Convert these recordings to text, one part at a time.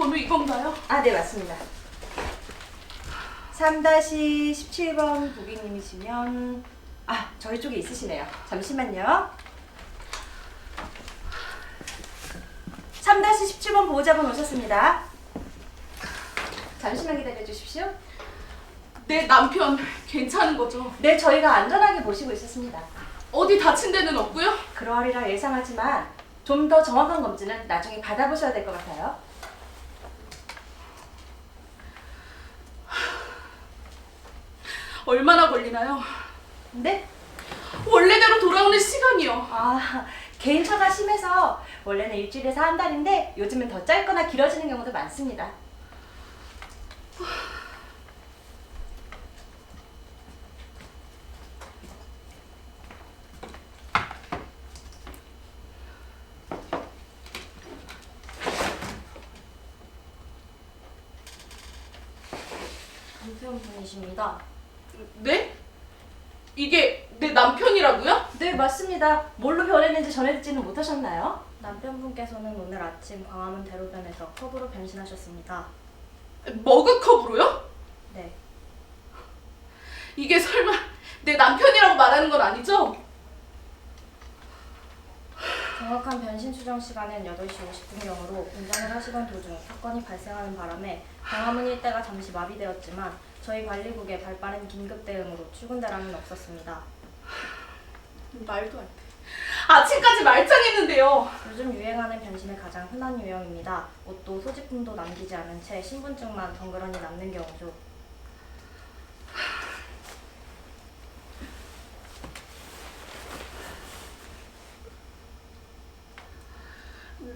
번호 이건가요? 아, 네, 맞습니다. 3-17번 고객님이시면 저희 쪽에 있으시네요. 잠시만요. 3-17번 보호자분 오셨습니다. 잠시만 기다려 주십시오. 내 남편 괜찮은 거죠? 네, 저희가 안전하게 모시고 있었습니다. 어디 다친 데는 없고요? 그러하리라 예상하지만 좀 더 정확한 검진은 나중에 받아보셔야 될 것 같아요. 얼마나 걸리나요? 네? 원래대로 돌아오는 시간이요. 개인차가 심해서 원래는 일주일에서 한 달인데 요즘은 더 짧거나 길어지는 경우도 많습니다. 남편분이십니다. 네? 이게 내 남편이라고요? 네, 맞습니다. 뭘로 변했는지 전해 듣지는 못하셨나요? 남편분께서는 오늘 아침 광화문 대로변에서 컵으로 변신하셨습니다. 머그컵으로요? 네. 이게 설마 내 남편이라고 말하는 건 아니죠? 정확한 변신 추정 시간은 8시 50분경으로 운전을 하시던 도중 사건이 발생하는 바람에 광화문 일대가 잠시 마비되었지만 저희 관리국의 발빠른 긴급 대응으로 출근 대란은 없었습니다. 말도 안 돼. 아침까지 말짱했는데요. 요즘 유행하는 변신의 가장 흔한 유형입니다. 옷도 소지품도 남기지 않은 채 신분증만 덩그러니 남는 경우죠.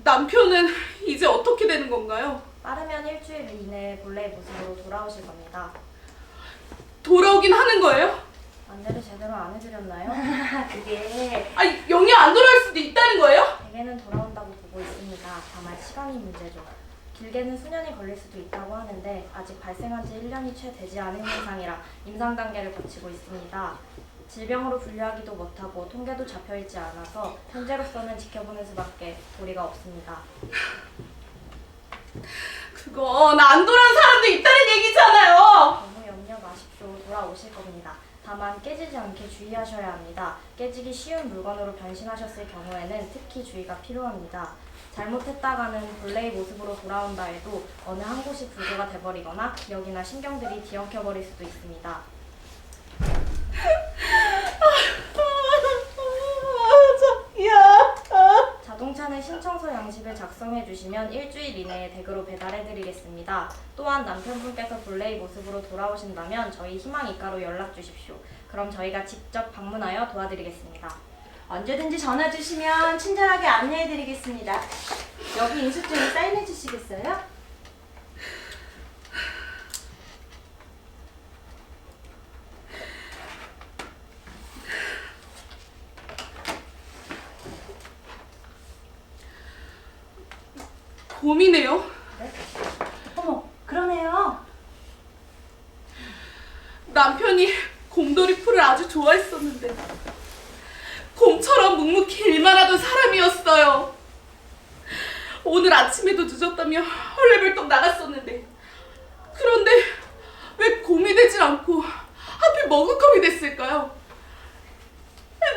남편은 이제 어떻게 되는 건가요? 빠르면 일주일 이내에 본래의 모습으로 돌아오실 겁니다. 돌아오긴 하는 거예요? 안내를 제대로 안 해드렸나요? 그게 영영 안 돌아올 수도 있다는 거예요? 대개는 돌아온다고 보고 있습니다. 다만 시간이 문제죠. 길게는 수년이 걸릴 수도 있다고 하는데 아직 발생한 지 1년이 채 되지 않은 현상이라 임상 단계를 거치고 있습니다. 질병으로 분류하기도 못하고 통계도 잡혀있지 않아서 현재로서는 지켜보는 수밖에 도리가 없습니다. 그건 안 돌아온 사람도 있다는 얘기잖아요. 너무 염려 마십시오. 돌아오실 겁니다. 다만 깨지지 않게 주의하셔야 합니다. 깨지기 쉬운 물건으로 변신하셨을 경우에는 특히 주의가 필요합니다. 잘못했다가는 본래의 모습으로 돌아온다 해도 어느 한 곳이 불구가 돼버리거나 기억이나 신경들이 뒤엉켜버릴 수도 있습니다. 자동차는 신청서 양식을 작성해 주시면 일주일 이내에 댁으로 배달해 드리겠습니다. 또한 남편분께서 본래의 모습으로 돌아오신다면 저희 희망이과로 연락 주십시오. 그럼 저희가 직접 방문하여 도와드리겠습니다. 언제든지 전화 주시면 친절하게 안내해 드리겠습니다. 여기 인수증에 사인해 주시겠어요? 곰이네요. 네? 어머, 그러네요. 남편이 곰돌이 풀을 아주 좋아했었는데 곰처럼 묵묵히 일만 하던 사람이었어요. 오늘 아침에도 늦었다며 헐레벌떡 나갔었는데 그런데 왜 곰이 되질 않고 하필 머그컵이 됐을까요?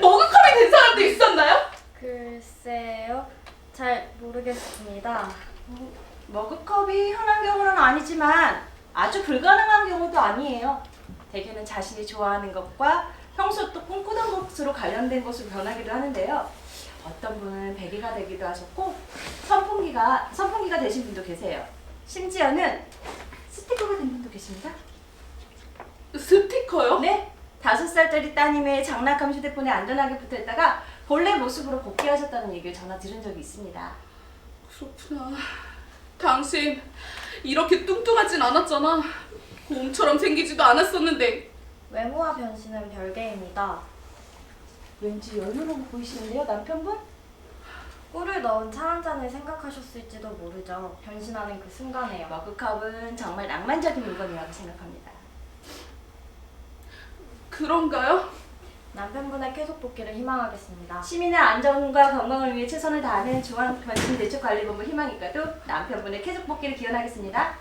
머그컵이 된 사람도 있었나요? 글쎄요. 잘 모르겠습니다. 머그컵이 흔한 경우는 아니지만 아주 불가능한 경우도 아니에요. 대개는 자신이 좋아하는 것과 평소 또 꿈꾸던 것으로 관련된 것으로 변하기도 하는데요. 어떤 분은 베개가 되기도 하셨고 선풍기가 되신 분도 계세요. 심지어는 스티커가 된 분도 계십니다. 스티커요? 네, 5살짜리 따님의 장난감 휴대폰에 안전하게 붙어있다가 본래 모습으로 복귀하셨다는 얘기를 전화 들은 적이 있습니다. 그렇구나. 당신 이렇게 뚱뚱하진 않았잖아. 곰처럼 생기지도 않았었는데. 외모와 변신은 별개입니다. 왠지 여유로워 보이시는데요, 남편분? 꿀을 넣은 차 한 잔을 생각하셨을지도 모르죠. 변신하는 그 순간에요. 머그컵은 정말 낭만적인 물건이라고 생각합니다. 그런가요? 남편분의 쾌속 복귀를 희망하겠습니다. 시민의 안전과 건강을 위해 최선을 다하는 중앙변신대책관리본부 희망이과도 남편분의 쾌속 복귀를 기원하겠습니다.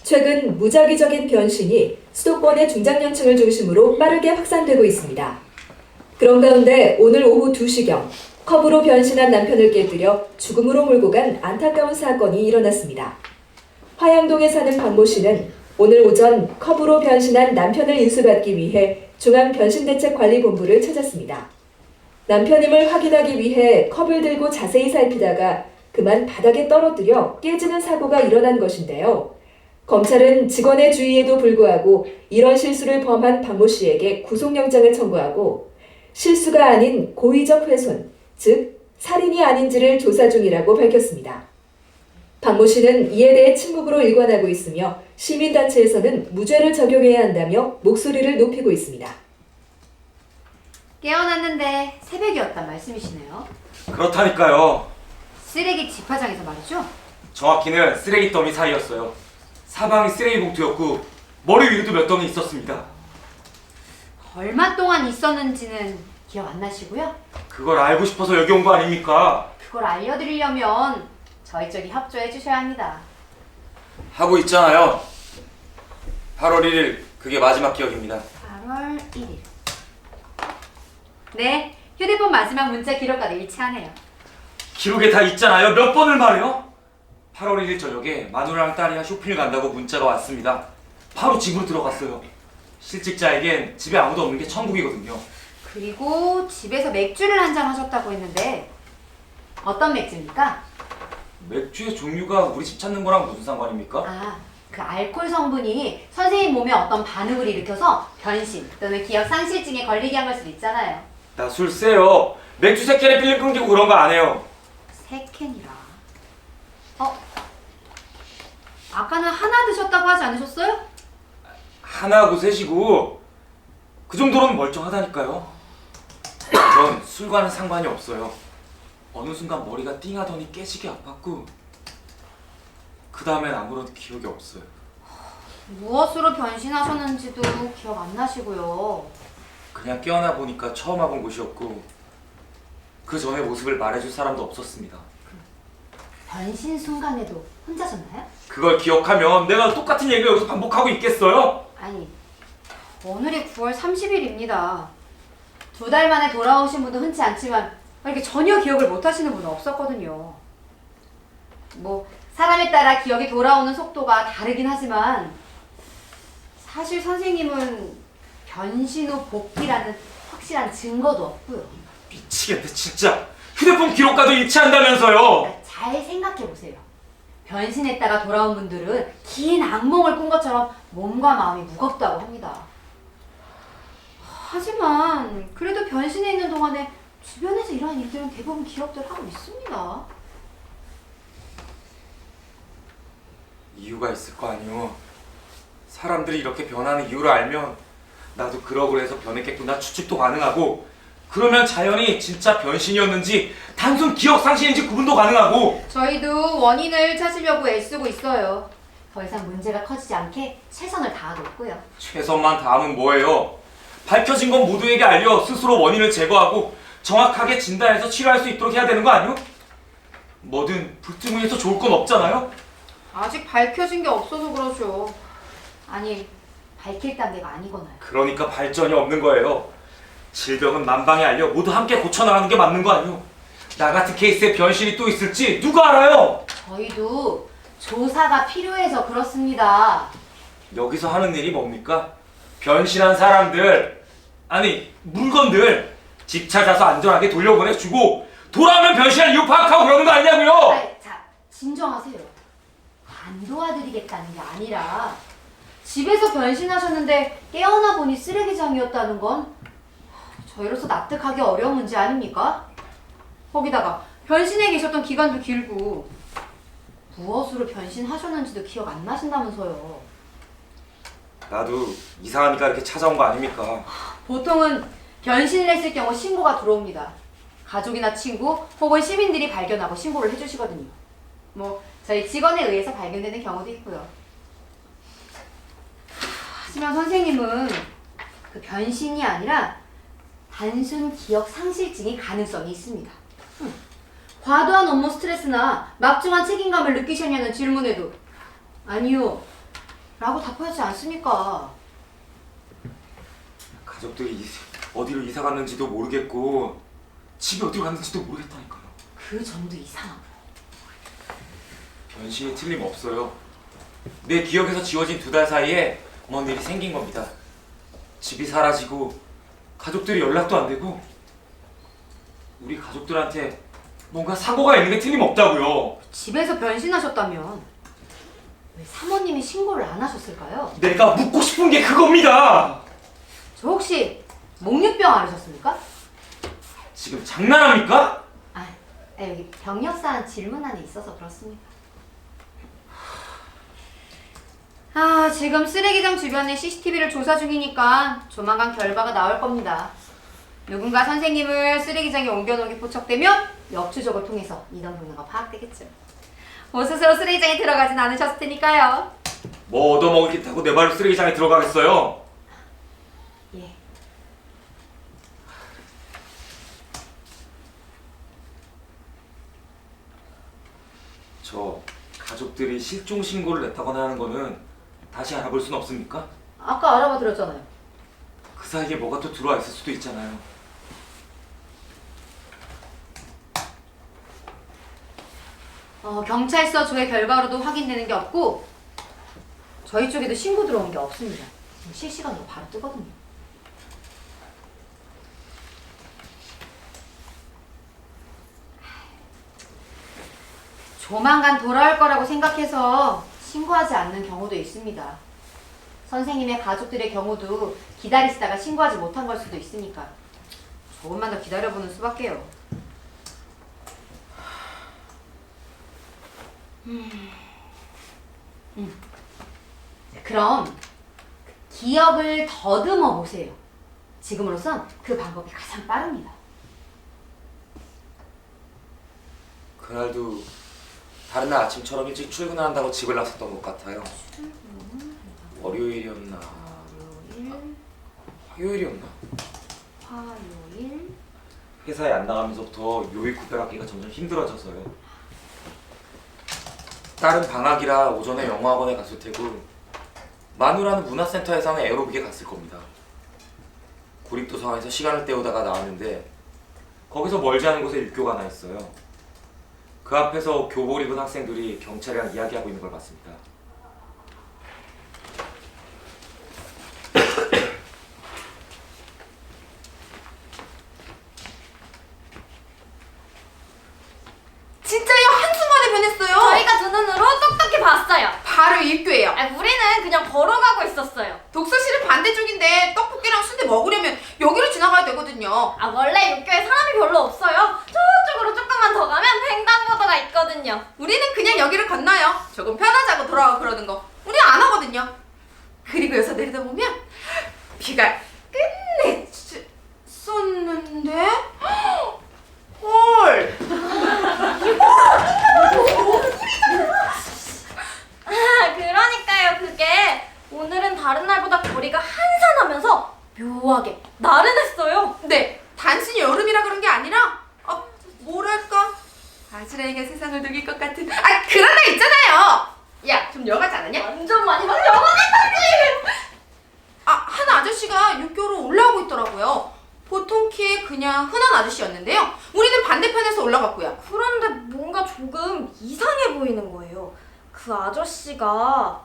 최근 무작위적인 변신이 수도권의 중장년층을 중심으로 빠르게 확산되고 있습니다. 그런 가운데 오늘 오후 2시경 컵으로 변신한 남편을 깨뜨려 죽음으로 몰고 간 안타까운 사건이 일어났습니다. 화양동에 사는 박모 씨는 오늘 오전 컵으로 변신한 남편을 인수받기 위해 중앙변신대책관리본부를 찾았습니다. 남편임을 확인하기 위해 컵을 들고 자세히 살피다가 그만 바닥에 떨어뜨려 깨지는 사고가 일어난 것인데요. 검찰은 직원의 주의에도 불구하고 이런 실수를 범한 박모 씨에게 구속영장을 청구하고 실수가 아닌 고의적 훼손, 즉 살인이 아닌지를 조사 중이라고 밝혔습니다. 박모 씨는 이에 대해 침묵으로 일관하고 있으며 시민단체에서는 무죄를 적용해야 한다며 목소리를 높이고 있습니다. 깨어났는데 새벽이었단 말씀이시네요. 그렇다니까요. 쓰레기 집화장에서 말이죠? 정확히는 쓰레기 더미 사이였어요. 사방이 쓰레기 봉투였고 머리 위에도 몇 덩이 있었습니다. 얼마 동안 있었는지는 기억 안 나시고요? 그걸 알고 싶어서 여기 온 거 아닙니까? 그걸 알려드리려면 저희 쪽이 협조해 주셔야 합니다. 하고 있잖아요. 8월 1일 그게 마지막 기억입니다. 8월 1일. 네, 휴대폰 마지막 문자 기록과도 일치하네요. 기록에 다 있잖아요. 몇 번을 말해요? 8월 1일 저녁에 마누라랑 딸이랑 쇼핑을 간다고 문자가 왔습니다. 바로 집으로 들어갔어요. 실직자에겐 집에 아무도 없는 게 천국이거든요. 그리고 집에서 맥주를 한 잔 하셨다고 했는데 어떤 맥주입니까? 맥주의 종류가 우리 집 찾는 거랑 무슨 상관입니까? 아, 그 알코올 성분이 선생님 몸에 어떤 반응을 일으켜서 변신 또는 기억 상실증에 걸리게 한 걸 수도 있잖아요. 나 술 세요. 맥주 3캔에 필름 끊기고 그런 거 안 해요. 3캔이라. 아까는 하나 드셨다고 하지 않으셨어요? 하나하고 셋이고 그 정도로는 멀쩡하다니까요. 전 술과는 상관이 없어요. 어느 순간 머리가 띵하더니 깨지게 아팠고 그 다음엔 아무런 기억이 없어요. 무엇으로 변신하셨는지도 기억 안 나시고요. 그냥 깨어나 보니까 처음 와본 곳이었고 그 전의 모습을 말해줄 사람도 없었습니다. 변신 순간에도 혼자셨나요? 그걸 기억하면 내가 똑같은 얘기를 여기서 반복하고 있겠어요? 아니, 오늘이 9월 30일입니다. 2달 만에 돌아오신 분도 흔치 않지만 이렇게 전혀 기억을 못 하시는 분은 없었거든요. 뭐 사람에 따라 기억이 돌아오는 속도가 다르긴 하지만 사실 선생님은 변신 후 복귀라는 확실한 증거도 없고요. 미치겠네 진짜. 휴대폰 기록과도 일치한다면서요. 잘 생각해보세요. 변신했다가 돌아온 분들은 긴 악몽을 꾼 것처럼 몸과 마음이 무겁다고 합니다. 하지만 그래도 변신해 있는 동안에 주변에서 일어난 일들은 대부분 기억들 하고 있습니다. 이유가 있을 거 아니오. 사람들이 이렇게 변하는 이유를 알면 나도 그러고 해서 변했겠구나 추측도 가능하고 그러면 자연히 진짜 변신이었는지 단순 기억 상실인지 구분도 가능하고 저희도 원인을 찾으려고 애쓰고 있어요. 더 이상 문제가 커지지 않게 최선을 다하고 있고요. 최선만 다하면 뭐예요? 밝혀진 건 모두에게 알려 스스로 원인을 제거하고 정확하게 진단해서 치료할 수 있도록 해야 되는 거 아니오? 뭐든 불등을 해서 좋을 건 없잖아요? 아직 밝혀진 게 없어서 그러죠. 아니, 밝힐 단계가 아니거나요. 그러니까 발전이 없는 거예요. 질병은 만방에 알려 모두 함께 고쳐나가는 게 맞는 거 아니오? 나 같은 케이스에 변신이 또 있을지 누가 알아요? 저희도 조사가 필요해서 그렇습니다. 여기서 하는 일이 뭡니까? 변신한 사람들, 아니 물건들 집 찾아서 안전하게 돌려보내주고 돌아오면 변신할 이유 파악하고 그러는 거 아니냐고요? 아니, 자, 진정하세요. 안 도와드리겠다는 게 아니라 집에서 변신하셨는데 깨어나 보니 쓰레기장이었다는 건 저희로서 납득하기 어려운 문제 아닙니까? 거기다가 변신해 계셨던 기간도 길고 무엇으로 변신하셨는지도 기억 안 나신다면서요. 나도 이상하니까 이렇게 찾아온 거 아닙니까? 보통은 변신을 했을 경우 신고가 들어옵니다. 가족이나 친구 혹은 시민들이 발견하고 신고를 해주시거든요. 뭐 저희 직원에 의해서 발견되는 경우도 있고요. 하지만 선생님은 그 변신이 아니라 단순 기억 상실증의 가능성이 있습니다. 과도한 업무 스트레스나 막중한 책임감을 느끼셨냐는 질문에도 아니요 라고 답하지 않습니까? 가족들이 어디로 이사 갔는지도 모르겠고 집이 어디로 갔는지도 모르겠다니까요. 그 점도 이상하고. 변신이 틀림없어요. 내 기억에서 지워진 2달 사이에 뭔 일이 생긴 겁니다. 집이 사라지고 가족들이 연락도 안 되고 우리 가족들한테 뭔가 사고가 있는 게 틀림없다고요. 집에서 변신하셨다면 왜 사모님이 신고를 안 하셨을까요? 내가 묻고 싶은 게 그겁니다. 저 혹시 목류병 앓으셨습니까? 지금 장난합니까? 여기 병력사항 질문안에 있어서 그렇습니다. 지금 쓰레기장 주변에 CCTV를 조사 중이니까 조만간 결과가 나올 겁니다. 누군가 선생님을 쓰레기장에 옮겨놓은 게 포착되면 역추적을 통해서 이동 경로가 파악되겠죠. 뭐 스스로 쓰레기장에 들어가진 않으셨을 테니까요. 뭐 얻어먹겠다고 내 발로 쓰레기장에 들어가겠어요? 예. 저 가족들이 실종 신고를 냈다거나 하는 거는 다시 알아볼 순 없습니까? 아까 알아봐 드렸잖아요. 그 사이에 뭐가 또 들어와 있을 수도 있잖아요. 경찰서 조회 결과로도 확인되는 게 없고 저희 쪽에도 신고 들어온 게 없습니다. 지금 실시간으로 바로 뜨거든요. 조만간 돌아올 거라고 생각해서 신고하지 않는 경우도 있습니다. 선생님의 가족들의 경우도 기다리시다가 신고하지 못한 걸 수도 있으니까 조금만 더 기다려보는 수밖에요. 그럼 기억을 더듬어 보세요. 지금으로선 그 방법이 가장 빠릅니다. 그날도 다른 날 아침처럼 일찍 출근을 한다고 집을 나섰던 것 같아요. 월요일이었나? 화요일이었나? 화요일. 회사에 안 나가면서부터 요일 구별하기가 점점 힘들어져서요. 딸은 방학이라 오전에 영어학원에 갔을 테고 마누라는 문화센터에서는 에어로빅에 갔을 겁니다. 구립도서관에서 시간을 때우다가 나왔는데 거기서 멀지 않은 곳에 육교가 하나 있어요. 그 앞에서 교복 입은 학생들이 경찰이랑 이야기하고 있는 걸 봤습니다. 진짜요? 한순간에 변했어요. 저희가 두 눈으로 똑똑히 봤어요. 바로 입교예요. 우리는 그냥 걸어가고 있었어요. 독서실은 반대쪽인데 떡볶이랑 순대 먹으려면 여기로 지나가야 되거든요. 원래 육교에 사람이 별로 없어요. 저쪽으로 조금만 더 가면 횡단보도가 있거든요. 우리는 그냥 여기를 건너요. 조금 편하자고 돌아와 그러는 거 우리 안 하거든요. 그리고 여기서 내려다보면 비가 끝내 쏟는데 헐. 그러니까요. 그게 오늘은 다른 날보다 거리가 한산하면서 묘하게 나른했어요. 네, 단순히 여름이라 그런 게 아니라 뭐랄까 아즈라이가 세상을 녹일 것 같은 그런 날 있잖아요. 야, 좀 여가지 않았냐? 완전 많이 막 영원했다지. 한 아저씨가 육교로 올라오고 있더라고요. 보통 키에 그냥 흔한 아저씨였는데요. 우리는 반대편에서 올라갔고요. 그런데 뭔가 조금 이상해 보이는 거예요. 그 아저씨가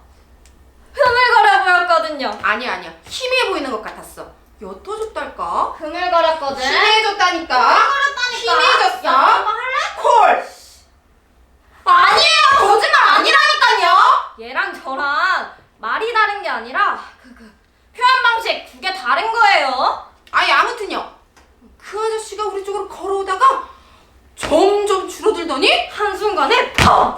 흐물거려 보였거든요. 아니야. 희미해 보이는 것 같았어. 옅어졌달까? 흐물거렸거든. 희미해졌다니까? 흐물거렸다니까. 희미해졌어? 야, 한번 할래? 콜! 아니에요! 거짓말 아니라니까요! 얘랑 저랑 말이 다른 게 아니라 표현 방식 두 개 다른 거예요. 아무튼요. 그 아저씨가 우리 쪽으로 걸어오다가 점점 줄어들더니 한순간에 펑!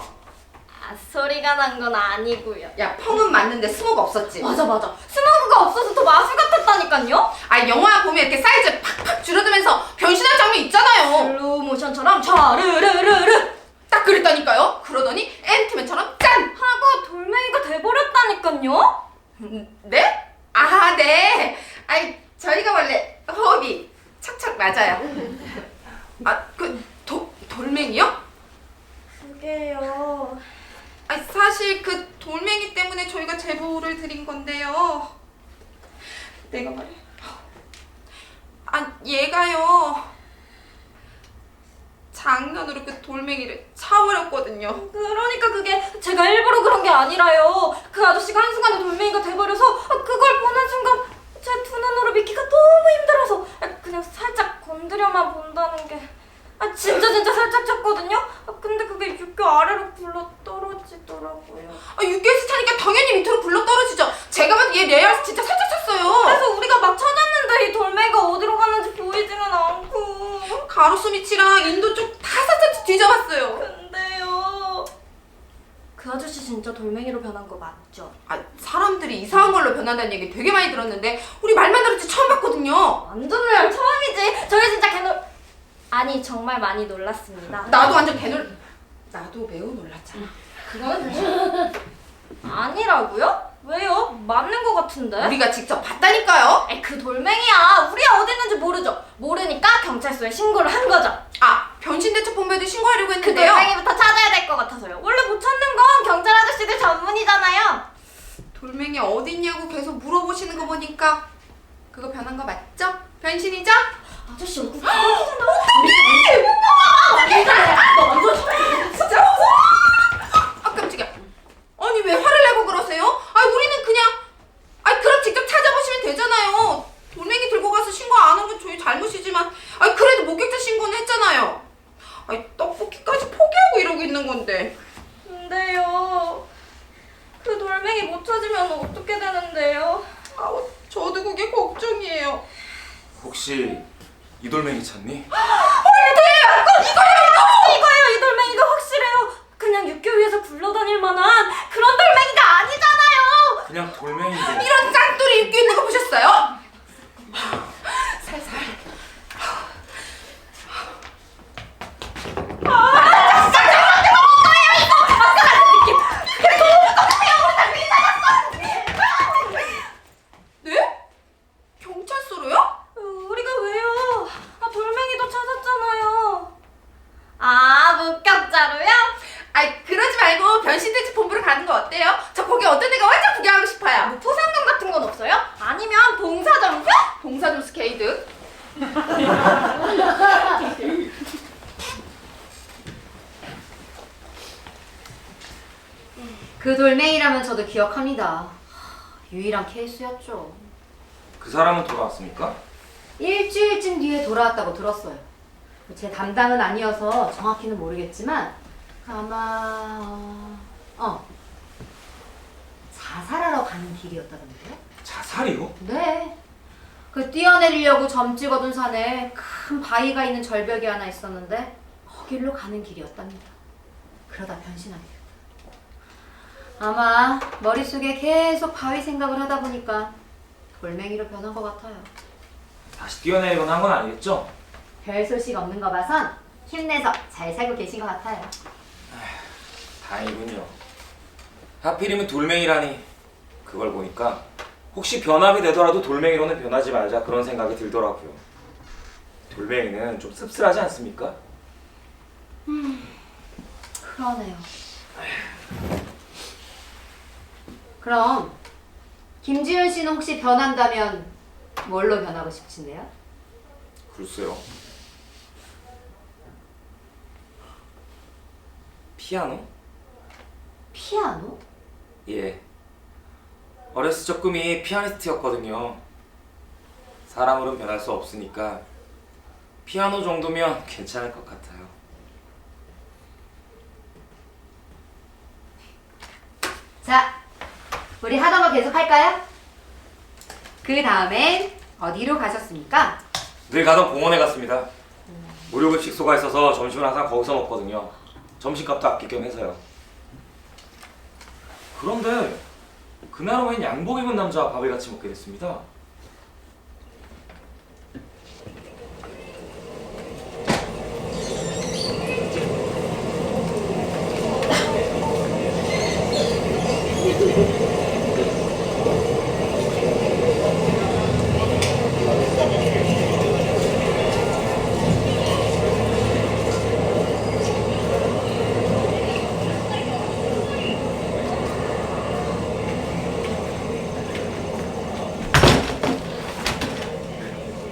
소리가 난 건 아니고요. 야, 펑은 맞는데 스모가 없었지? 맞아. 스모그가 없어서 더 마술 같았다니까요. 영화 보면 이렇게 사이즈 팍팍 줄어들면서 변신한 장면 있잖아요. 슬로우 모션처럼 좌르르르르 딱 딱 그랬다니까요. 그러더니 앤트맨처럼 짠! 하고 돌멩이가 돼버렸다니까요. 네? 아, 네. 아이, 저희가 원래 호흡이 척척 맞아요. 아, 돌멩이요? 그게요. 아, 사실 그 돌멩이 때문에 저희가 제보를 드린 건데요. 내가 말해. 아, 얘가요. 장난으로 그 돌멩이를 차버렸거든요. 그러니까 그게 제가 일부러 그런 게 아니라요. 그 아저씨가 한순간에 돌멩이가 돼버려서 그걸 보는 순간 제 두 눈으로 믿기가 너무 힘들어서 그냥 살짝 건드려만 본다는 게 진짜 살짝 쳤거든요. 근데 그게 육교 아래로 굴러 떨어지더라고요. 아, UPS 타니까 당연히 밑으로 굴러 떨어지죠. 제가 봐도 얘 레알 진짜 살짝 쳤어요. 그래서 우리가 막 찾았는데 이 돌멩이가 어디로 갔는지 보이지는 않고. 가로수미치랑 인도 쪽 다 살짝 뒤져봤어요. 근데요. 그 아저씨 진짜 돌멩이로 변한 거 맞죠? 아, 사람들이 이상한 걸로 변한다는 얘기 되게 많이 들었는데 우리 말만 들었지 처음 봤거든요. 완전 레알 처음이지. 저희 진짜 아니 정말 많이 놀랐습니다. 나도 완전 나도 매우 놀랐잖아. 그건 아니라고요? 왜요? 맞는 거 같은데? 우리가 직접 봤다니까요. 그 돌멩이야. 우리가 어디 있는지 모르죠. 모르니까 경찰서에 신고를 한 거죠. 아, 변신대책본부에도 신고하려고 그 했는데요. 돌멩이부터 찾아야 될 것 같아서요. 원래 못 찾는 건 경찰 아저씨들 전문이잖아요. 돌멩이 어디 있냐고 계속 물어보시는 거 보니까 그거 변한 거 맞죠? 변신이죠? 아저씨 얼굴 진짜 아, 깜짝이야. 아니, 왜 화를 내고 그러세요? 아, 우리는 그냥 그럼 직접 찾아보시면 되잖아요. 돌멩이 들고 가서 신고 안 한 건 저희 잘못이지만 그래도 목격자 신고는 했잖아요. 떡볶이까지 포기하고 이러고 있는 건데. 근데요. 그 돌멩이 못 찾으면 어떻게 되는데요? 저도 그게 걱정이에요. 혹시 이 돌멩이 찾니? 이거예요. 이 돌멩이가 확실해요. 그냥 육교 위에서 굴러다닐 만한 그런 돌멩이가 아니잖아요. 그냥 돌멩이인데. 이런 짱돌이 입고 있는 거 보셨어요? 살살. 네? 경찰서로요? 우리가 왜요? 돌멩이도 찾았잖아요. 목격자로요? 그러지 말고 변신대책본부로 가는 거 어때요? 저 거기 어떤 애가 완전 구경하고 싶어요. 포상금 같은 건 없어요? 아니면 봉사점수? 봉사점수 게이드. 그 돌멩이라면 저도 기억합니다. 유일한 케이스였죠. 그 사람은 돌아왔습니까? 일주일쯤 뒤에 돌아왔다고 들었어요. 제 담당은 아니어서 정확히는 모르겠지만 아마 자살하러 가는 길이었다던데요? 자살이요? 네. 그 뛰어내리려고 점 찍어둔 산에 큰 바위가 있는 절벽이 하나 있었는데 거길로 가는 길이었답니다. 그러다 변신하게 됐어요. 아마 머릿속에 계속 바위 생각을 하다 보니까 돌멩이로 변한 것 같아요. 다시 뛰어내리거나 한 건 아니겠죠? 별 소식 없는 거 봐선 힘내서 잘 살고 계신 것 같아요. 다행이군요. 하필이면 돌멩이라니. 그걸 보니까 혹시 변함이 되더라도 돌멩이로는 변하지 말자 그런 생각이 들더라고요. 돌멩이는 좀 씁쓸하지 않습니까? 그러네요. 그럼 김지윤 씨는 혹시 변한다면 뭘로 변하고 싶으신데요? 글쎄요. 피아노? 피아노? 예. 어렸을 적 꿈이 피아니스트였거든요. 사람으로는 변할 수 없으니까 피아노 정도면 괜찮을 것 같아요. 자, 우리 하던 거 계속 할까요? 그 다음엔 어디로 가셨습니까? 늘 가던 공원에 갔습니다. 무료급식소가 있어서 점심을 항상 거기서 먹거든요. 점심값도 아낄 겸 해서요. 그런데 그날 웬 양복 입은 남자와 밥을 같이 먹게 됐습니다.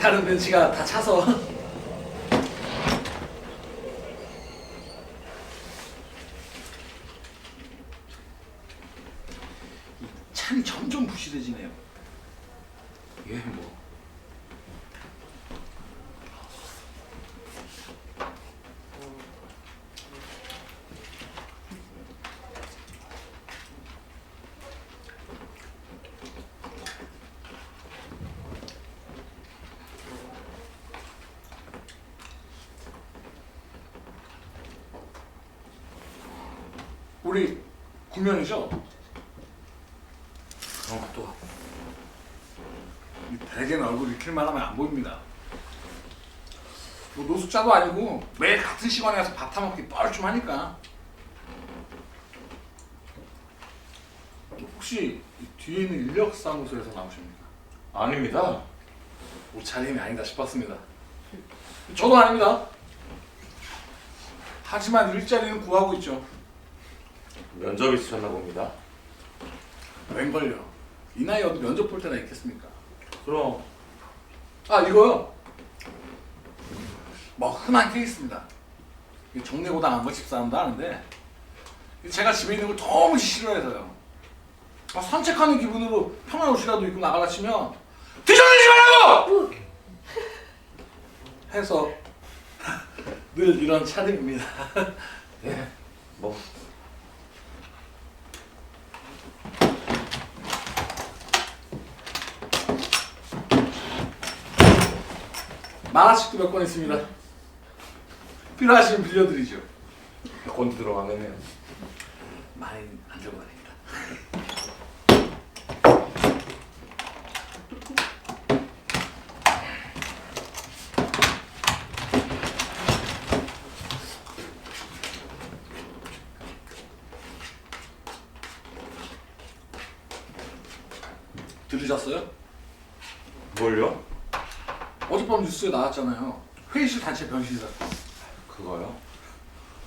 다른 벤치가 다 차서. 이 찬이 점점 부실해지네요. 예, 뭐. 우리 구면이죠? 그런 것도. 이 베개는 얼굴 익힐만 하면 안 보입니다. 뭐 노숙자도 아니고 매일 같은 시간에 가서 밥 타먹기 뻘쭘하니까. 혹시 이 뒤에 있는 인력사무소에서 나오십니까? 아닙니다. 옷차림이 아니다 싶었습니다. 저도 아닙니다. 하지만 일자리는 구하고 있죠. 면접 있으셨나 봅니다. 웬걸요. 이 나이에 어디 면접 볼 때나 있겠습니까? 그럼 아 이거요. 뭐 흔한 케이스입니다. 정례고당한 거 집사람도 아는데 제가 집에 있는 걸 너무 싫어해서요. 산책하는 기분으로 편한 옷이라도 입고 나가라 치면 뒤져내지 말라고! 해서 늘 이런 차림입니다. 예, 뭐. 만화책도 몇 권 있습니다. 필요하시면 빌려드리죠. 곤두 들어가겠네요. 많이 안 들고 다닙니다. 들으셨어요? 뭘요? 어젯밤 뉴스에 나왔잖아요. 회의실 단체 변신 사건. 그거요?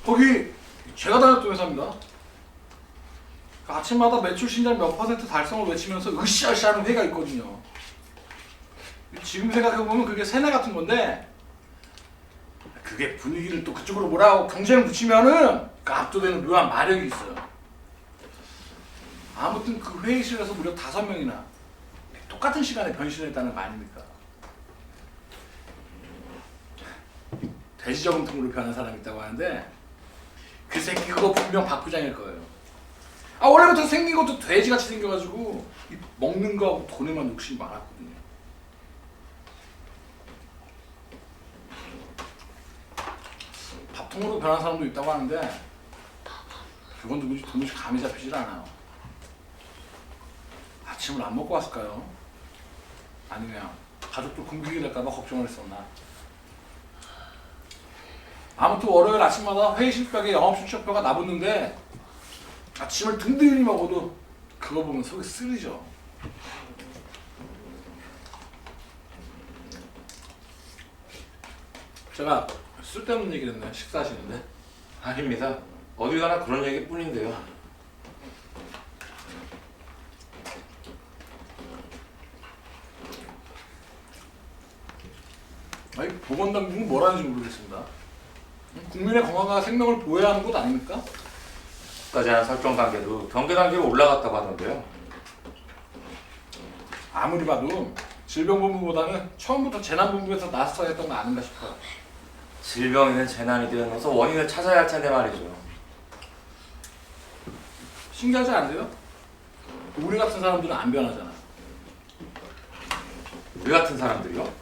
거기 제가 다녔던 회사입니다. 아침마다 매출 신장 몇 % 달성을 외치면서 으쌰으쌰 하는 회가 있거든요. 지금 생각해보면 그게 세뇌 같은 건데 그게 분위기를 또 그쪽으로 뭐라고 경쟁을 붙이면은 그 압도되는 묘한 마력이 있어요. 아무튼 그 회의실에서 무려 5명이나 똑같은 시간에 변신했다는 거 아닙니까? 돼지저금통으로 변한 사람이 있다고 하는데 그 새끼 그거 분명 박 부장일 거예요. 아 원래부터 생긴 것도 돼지같이 생겨가지고 이 먹는 거하고 돈에만 욕심이 많았거든요. 밥통으로 변한 사람도 있다고 하는데 그건 누군지 도무지 감이 잡히질 않아요. 아침을 안 먹고 왔을까요? 아니면 가족도 굶기게 될까봐 걱정을 했었나? 아무튼 월요일 아침마다 회의실 벽에 영업실적표가 나붙는데 아침을 든든히 먹어도 그거 보면 속이 쓰리죠. 제가 쓸데없는 얘기를 했나요? 식사하시는데? 아닙니다. 어딜 가나 그런 얘기 뿐인데요. 아니 보건당국은 뭐라는지 모르겠습니다. 국민의 건강과 생명을 보호해야 하는 것 아닙니까? 국가 제한 설정 단계도 경계 단계로 올라갔다고 하던데요. 아무리 봐도 질병본부보다는 처음부터 재난본부에서 나서야 했던 거 아닌가 싶어요. 질병이든 재난이든 어서 원인을 찾아야 할 텐데 말이죠. 신기하지 않으세요? 우리 같은 사람들은 안 변하잖아. 우리 같은 사람들이요?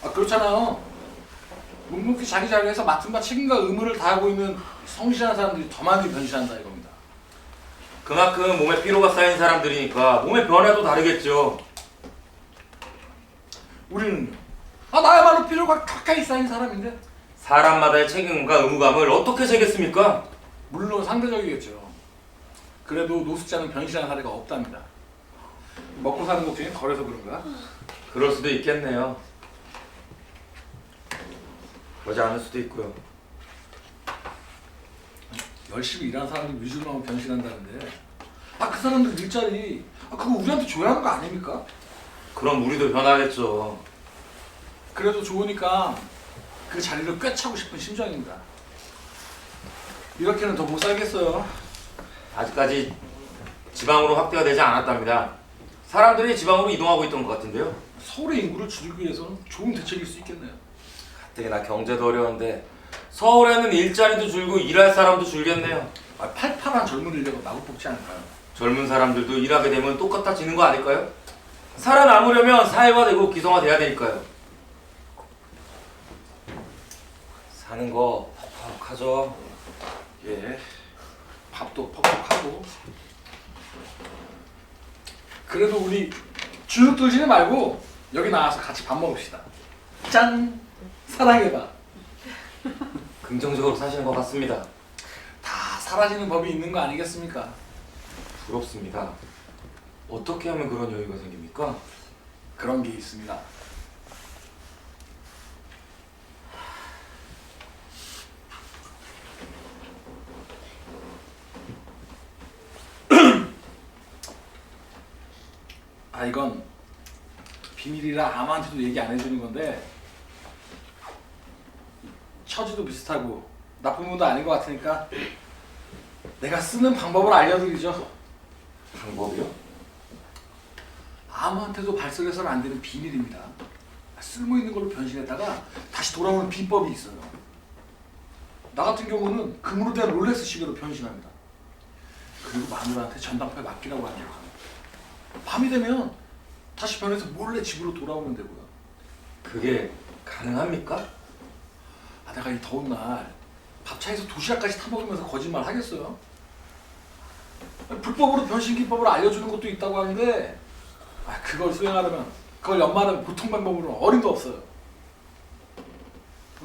아 그렇잖아요. 묵묵히 자기 자리에서 맡은 바 책임과 의무를 다하고 있는 성실한 사람들이 더 많이 변신한다 이겁니다. 그만큼 몸에 피로가 쌓인 사람들이니까 몸의 변화도 다르겠죠. 우리는요? 아 나야말로 필요가 가까이 쌓인 사람인데. 사람마다의 책임과 의무감을 어떻게 재겠습니까? 물론 상대적이겠죠. 그래도 노숙자는 변신한 사례가 없답니다. 먹고 사는 걱정이 덜해서 그런가? 그럴 수도 있겠네요. 그러지 않을 수도 있고요. 열심히 일하는 사람들 위주로만 변신한다는데 아 그 사람들 일자리 그거 우리한테 줘야 하는 거 아닙니까? 그럼 우리도 변하겠죠. 그래도 좋으니까 그 자리를 꿰차고 싶은 심정입니다. 이렇게는 더 못 살겠어요. 아직까지 지방으로 확대가 되지 않았답니다. 사람들이 지방으로 이동하고 있던 것 같은데요. 서울의 인구를 줄이기 위해서는 좋은 대책일 수 있겠네요. 가뜩이나 경제도 어려운데 서울에는 일자리도 줄고 일할 사람도 줄겠네요. 팔팔한 젊은 인력을 마구 뽑지 않을까요? 젊은 사람들도 일하게 되면 똑같아지는 거 아닐까요? 살아남으려면 사회화되고 기성화돼야 되니까요. 사는 거 퍽퍽하죠. 예, 밥도 퍽퍽하고. 그래도 우리 주눅 들지는 말고 여기 나와서 같이 밥 먹읍시다. 짠! 사랑의 밥. 긍정적으로 사시는 것 같습니다. 다 사라지는 법이 있는 거 아니겠습니까? 부럽습니다. 어떻게 하면 그런 여유가 생깁니까? 그런 게 있습니다. 이건 비밀이라 아무한테도 얘기 안 해주는 건데 처지도 비슷하고 나쁜 분도 아닌 것 같으니까 내가 쓰는 방법을 알려드리죠. 방법이요? 아무한테도 발설해서는 안 되는 비밀입니다. 쓸모있는 걸로 변신했다가 다시 돌아오는 비법이 있어요. 나 같은 경우는 금으로 된 롤렉스 시계로 변신합니다. 그리고 마누라한테 전당포에 맡기라고 합니다. 밤이 되면 다시 변해서 몰래 집으로 돌아오면 되고요. 그게 가능합니까? 내가 이 더운 날 밥차에서 도시락까지 타먹으면서 거짓말 하겠어요? 불법으로 변신 기법을 알려주는 것도 있다고 하는데 그걸 수행하려면 그걸 연말하면 보통 방법으로는 어림도 없어요.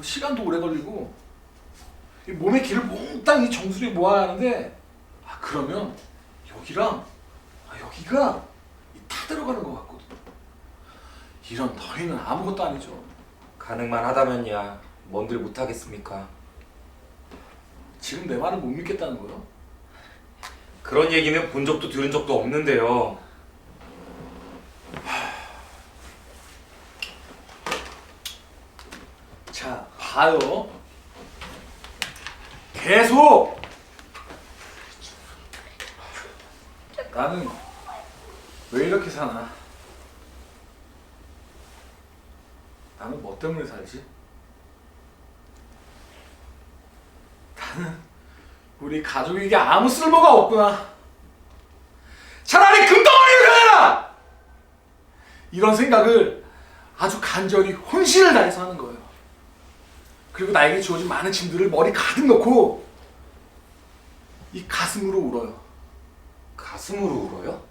시간도 오래 걸리고 이 몸의 기를 몽땅 이 정수리에 모아야 하는데 그러면 여기랑 여기가 다 들어가는 것 같거든. 이런 너희는 아무것도 아니죠. 가능만 하다면야 뭔들 못하겠습니까? 지금 내 말을 못 믿겠다는 거요? 그런 얘기는 본 적도 들은 적도 없는데요. 자, 봐요. 계속! 나는 왜 이렇게 사나? 나는 뭐 때문에 살지? 나는 우리 가족에게 아무 쓸모가 없구나. 차라리 금덩어리를 변해라! 이런 생각을 아주 간절히 혼신을 다해서 하는 거예요. 그리고 나에게 주어진 많은 짐들을 머리 가득 넣고 이 가슴으로 울어요. 가슴으로 울어요?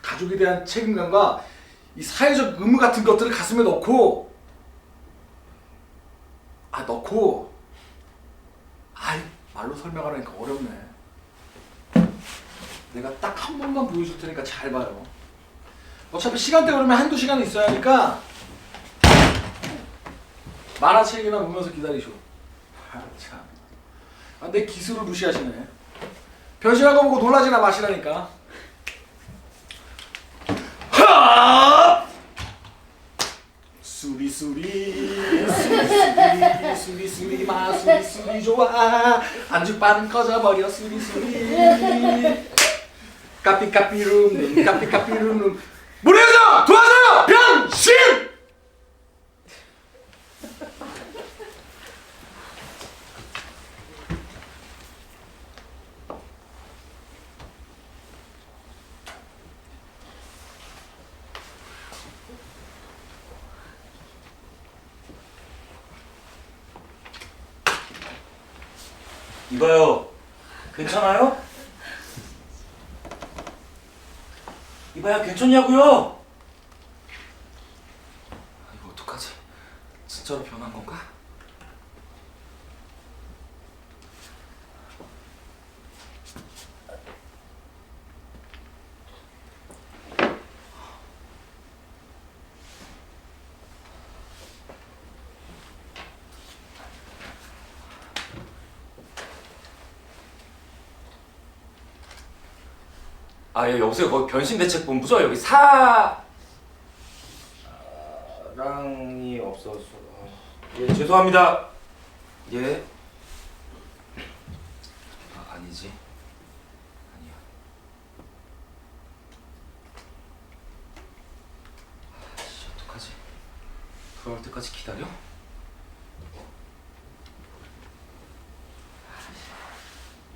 가족에 대한 책임감과 이 사회적 의무 같은 것들을 가슴에 넣고 말로 설명하려니까 어렵네. 내가 딱 한 번만 보여줄 테니까 잘 봐요. 어차피 시간대 그러면 한두 시간 있어야 하니까 만화책이나 보면서 기다리쇼. 참. 내 기술을 무시하시네. 변신한 거 보고 놀라지나 마시라니까. 하! 수리 마수리 좋아. 안주바는 꺼져버려 수리 까삐까삐룸 까삐까삐룸 무료죠! 도와줘요! 변신! 이봐요. 괜찮아요? 이봐요. 괜찮냐고요? 이거 어떡하지? 진짜로 변한 건가? 아, 예, 여보세요. 거기 변신대책본부죠? 여기 사랑이 없어서. 예, 죄송합니다. 예. 아, 아니지. 아니야. 아씨, 어떡하지? 돌아올 때까지 기다려?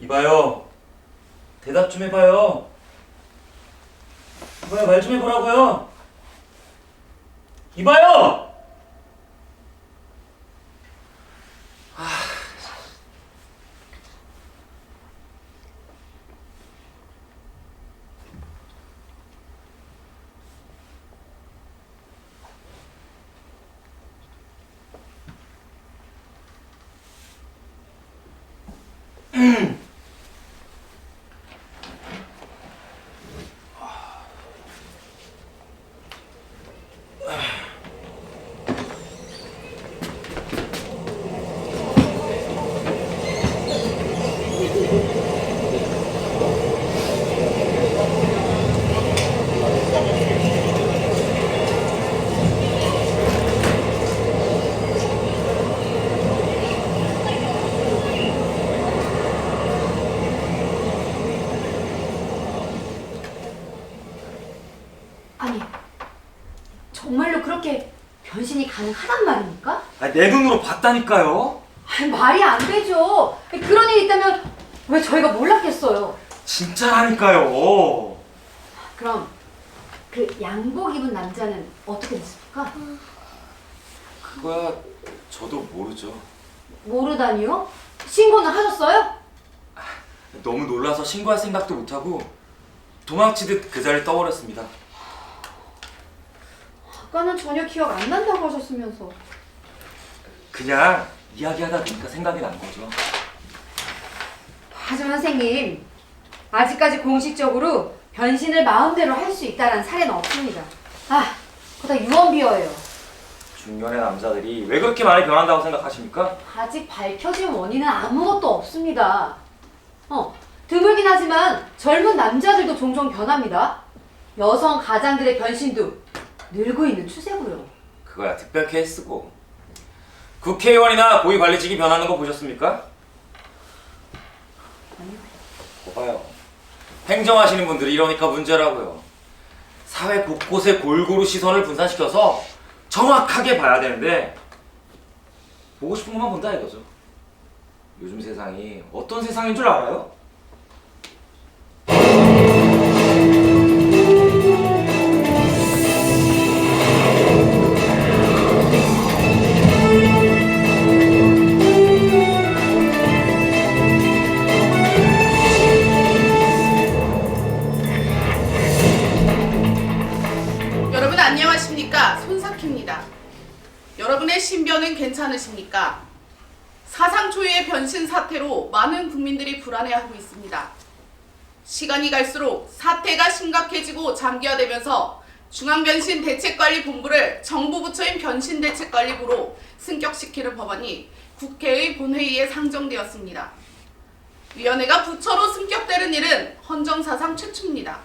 이봐요. 대답 좀 해봐요. 이봐요, 말 좀 해보라고요. 이봐요! 아니, 정말로 그렇게 변신이 가능하단 말입니까? 아, 내 눈으로 봤다니까요. 아니, 말이 안 되죠. 그런 일이 있다면 왜 저희가 몰랐겠어요? 진짜라니까요. 그럼 그 양복 입은 남자는 어떻게 됐습니까? 그거야 저도 모르죠. 모르다니요? 신고는 하셨어요? 너무 놀라서 신고할 생각도 못하고 도망치듯 그 자리를 떠버렸습니다. 아까는 전혀 기억 안 난다고 하셨으면서. 그냥 이야기하다 보니까 생각이 난 거죠. 하지만 선생님, 아직까지 공식적으로 변신을 마음대로 할 수 있다는 사례는 없습니다. 아, 그거 다 유언비어예요. 중년의 남자들이 왜 그렇게 많이 변한다고 생각하십니까? 아직 밝혀진 원인은 아무것도 없습니다. 드물긴 하지만 젊은 남자들도 종종 변합니다. 여성 가장들의 변신도 늘고 있는 추세고요. 그거야 특별 케이스고. 국회의원이나 고위관리직이 변하는 거 보셨습니까? 아니요. 봐요. 행정하시는 분들이 이러니까 문제라고요. 사회 곳곳에 골고루 시선을 분산시켜서 정확하게 봐야 되는데 보고 싶은 것만 본다 이거죠. 요즘 세상이 어떤 세상인 줄 알아요? 여러분 안녕하십니까? 손사키입니다. 여러분의 신변은 괜찮으십니까? 사상 초유의 변신 사태로 많은 국민들이 불안해하고 있습니다. 시간이 갈수록 사태가 심각해지고 장기화되면서 중앙변신대책관리본부를 정부 부처인 변신대책관리부로 승격시키는 법안이 국회의 본회의에 상정되었습니다. 위원회가 부처로 승격되는 일은 헌정사상 최초입니다.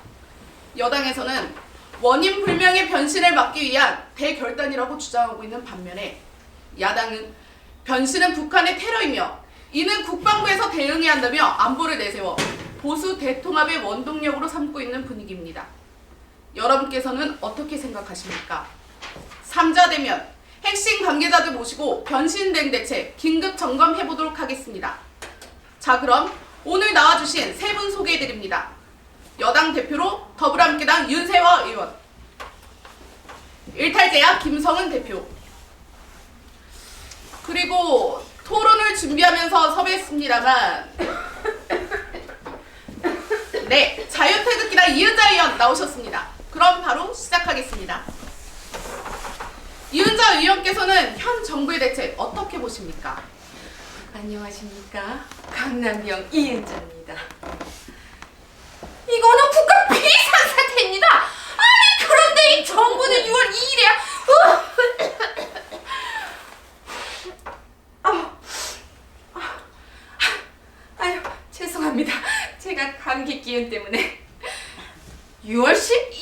여당에서는 원인 불명의 변신을 막기 위한 대결단이라고 주장하고 있는 반면에 야당은 변신은 북한의 테러이며 이는 국방부에서 대응해야 한다며 안보를 내세워 보수 대통합의 원동력으로 삼고 있는 분위기입니다. 여러분께서는 어떻게 생각하십니까? 3자 대면 핵심 관계자들 모시고 변신된 대책 긴급 점검해보도록 하겠습니다. 자, 그럼 오늘 나와주신 세 분 소개해드립니다. 여당 대표로 더불어함께당 윤세화 의원, 일탈제야 김성은 대표, 그리고 토론을 준비하면서 섭외했습니다만 네, 자유태극기당 이은자 의원 나오셨습니다. 그럼 바로 시작하겠습니다. 이은자 의원께서는 현 정부의 대책 어떻게 보십니까? 안녕하십니까. 강남경 이은자입니다. 이거는 국가 비상사태입니다. 아니 그런데 이 정부는 6월 2일에 아유, 죄송합니다. 제가 감기 기운 때문에.